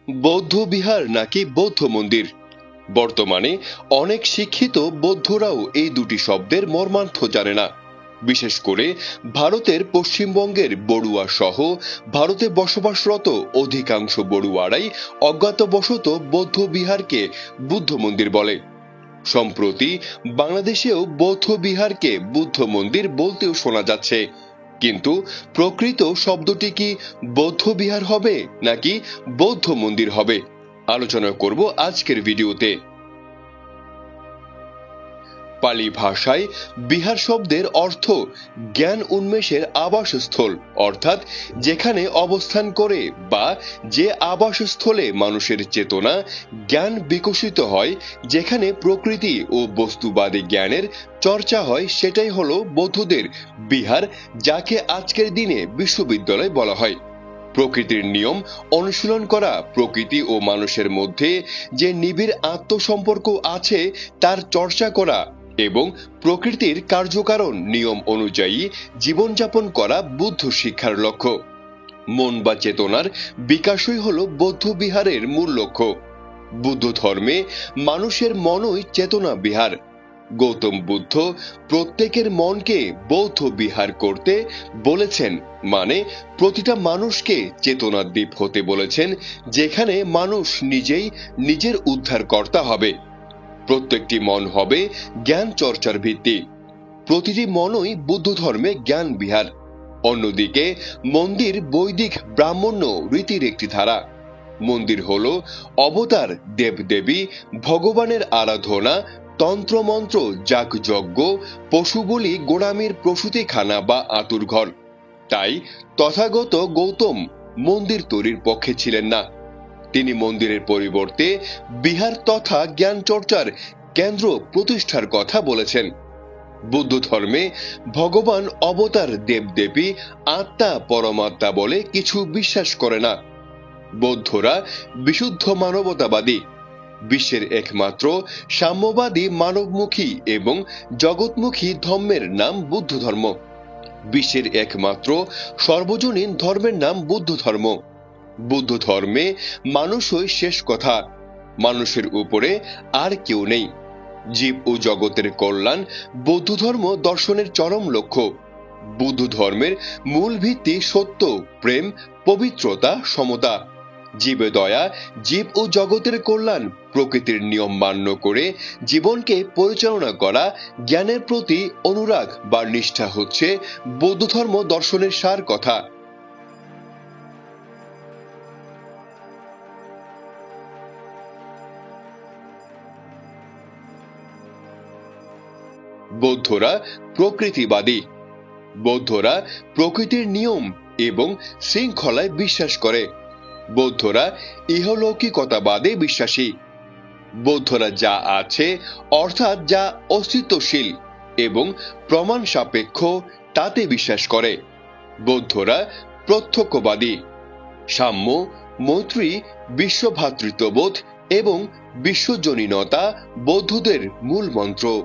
বৌদ্ধ বিহার নাকি বৌদ্ধ মন্দির? বর্তমানে অনেক শিক্ষিত বৌদ্ধরাও এই দুটি শব্দের মর্মার্থ জানে না। বিশেষ করে ভারতের পশ্চিমবঙ্গের বড়ুয়া সহ ভারতে বসবাসরত অধিকাংশ বড়ুয়ারাই অজ্ঞাতবশত বৌদ্ধ বিহারকে বুদ্ধ মন্দির বলে। সম্প্রতি বাংলাদেশেও বৌদ্ধ বিহারকে বুদ্ধ মন্দির বলতেও শোনা যাচ্ছে। কিন্তু প্রকৃত শব্দটি কি বৌদ্ধ বিহার হবে নাকি বৌদ্ধ মন্দির হবে, আলোচনা করব আজকের ভিডিওতে। পালি ভাষায় বিহার শব্দের অর্থ জ্ঞান উন্মেষের আবাসস্থল, অর্থাৎ যেখানে অবস্থান করে বা যে আবাসস্থলে মানুষের চেতনা জ্ঞান বিকশিত হয়, যেখানে প্রকৃতি ও বস্তুবাদী জ্ঞানের চর্চা হয়, সেটাই হলো বৌদ্ধদের বিহার, যাকে আজকের দিনে বিশ্ববিদ্যালয় বলা হয়। প্রকৃতির নিয়ম অনুশীলন করা, প্রকৃতি ও মানুষের মধ্যে যে নিবিড় আত্মসম্পর্ক আছে তার চর্চা করা এবং প্রকৃতির কার্যকারণ নিয়ম অনুযায়ী জীবনযাপন করা বুদ্ধ শিক্ষার লক্ষ্য। মন বা চেতনার বিকাশই হলো বৌদ্ধ বিহারের মূল লক্ষ্য। বুদ্ধ ধর্মে মানুষের মনই চেতনা বিহার। গৌতম বুদ্ধ প্রত্যেকের মনকে বৌদ্ধ বিহার করতে বলেছেন, মানে প্রতিটা মানুষকে চেতনার দ্বীপ হতে বলেছেন, যেখানে মানুষ নিজেই নিজের উদ্ধারকর্তা হবে। প্রত্যেকটি মন হবে জ্ঞান চর্চার ভিত্তি। প্রতিটি মনই বুদ্ধ ধর্মে জ্ঞান বিহার। অন্যদিকে মন্দির বৈদিক ব্রাহ্মণ্য রীতির একটি ধারা। মন্দির হলো অবতার, দেবদেবী, ভগবানের আরাধনা, তন্ত্রমন্ত্র, যাগযজ্ঞ, পশু বলি, গোড়ামির প্রসূতিখানা বা আতুরঘর। তাই তথাগত গৌতম মন্দির তৈরির পক্ষে ছিলেন না। তিনি মন্দিরের পরিবর্তে বিহার তথা জ্ঞান চর্চার কেন্দ্র প্রতিষ্ঠার কথা বলেছেন। বুদ্ধ ধর্মে ভগবান, অবতার, দেবদেবী, আত্মা, পরমাত্মা বলে কিছু বিশ্বাস করে না। বৌদ্ধরা বিশুদ্ধ মানবতাবাদী। বিশ্বের একমাত্র সাম্যবাদী, মানবমুখী এবং জগৎমুখী ধর্মের নাম বুদ্ধ ধর্ম। বিশ্বের একমাত্র সর্বজনীন ধর্মের নাম বুদ্ধ ধর্ম। বুদ্ধ ধর্মে মানুষই শেষ কথা, মানুষের উপরে আর কেউ নেই। জীব ও জগতের কল্যাণ বৌদ্ধ ধর্ম দর্শনের চরম লক্ষ্য। বুদ্ধ ধর্মের মূল ভিত্তি সত্য, প্রেম, পবিত্রতা, সমতা। জীবে দয়া, জীব ও জগতের কল্যাণ, প্রকৃতির নিয়ম মান্য করে জীবনকে পরিচালনা করা, জ্ঞানের প্রতি অনুরাগ বা নিষ্ঠা হচ্ছে বৌদ্ধ ধর্ম দর্শনের সার কথা। বৌদ্ধরা প্রকৃতিবাদী। বৌদ্ধরা প্রকৃতির নিয়ম এবং শৃঙ্খলায় বিশ্বাস করে। বৌদ্ধরা ইহলৌকিকতাবাদে বিশ্বাসী। বৌদ্ধরা যা আছে, অর্থাৎ যা অস্তিত্বশীল এবং প্রমাণ সাপেক্ষ, তাতে বিশ্বাস করে। বৌদ্ধরা প্রত্যক্ষবাদী। সাম্য, মৈত্রী, বিশ্বভ্রাতৃত্ববোধ এবং বিশ্বজনীনতা বৌদ্ধদের মূল মন্ত্র।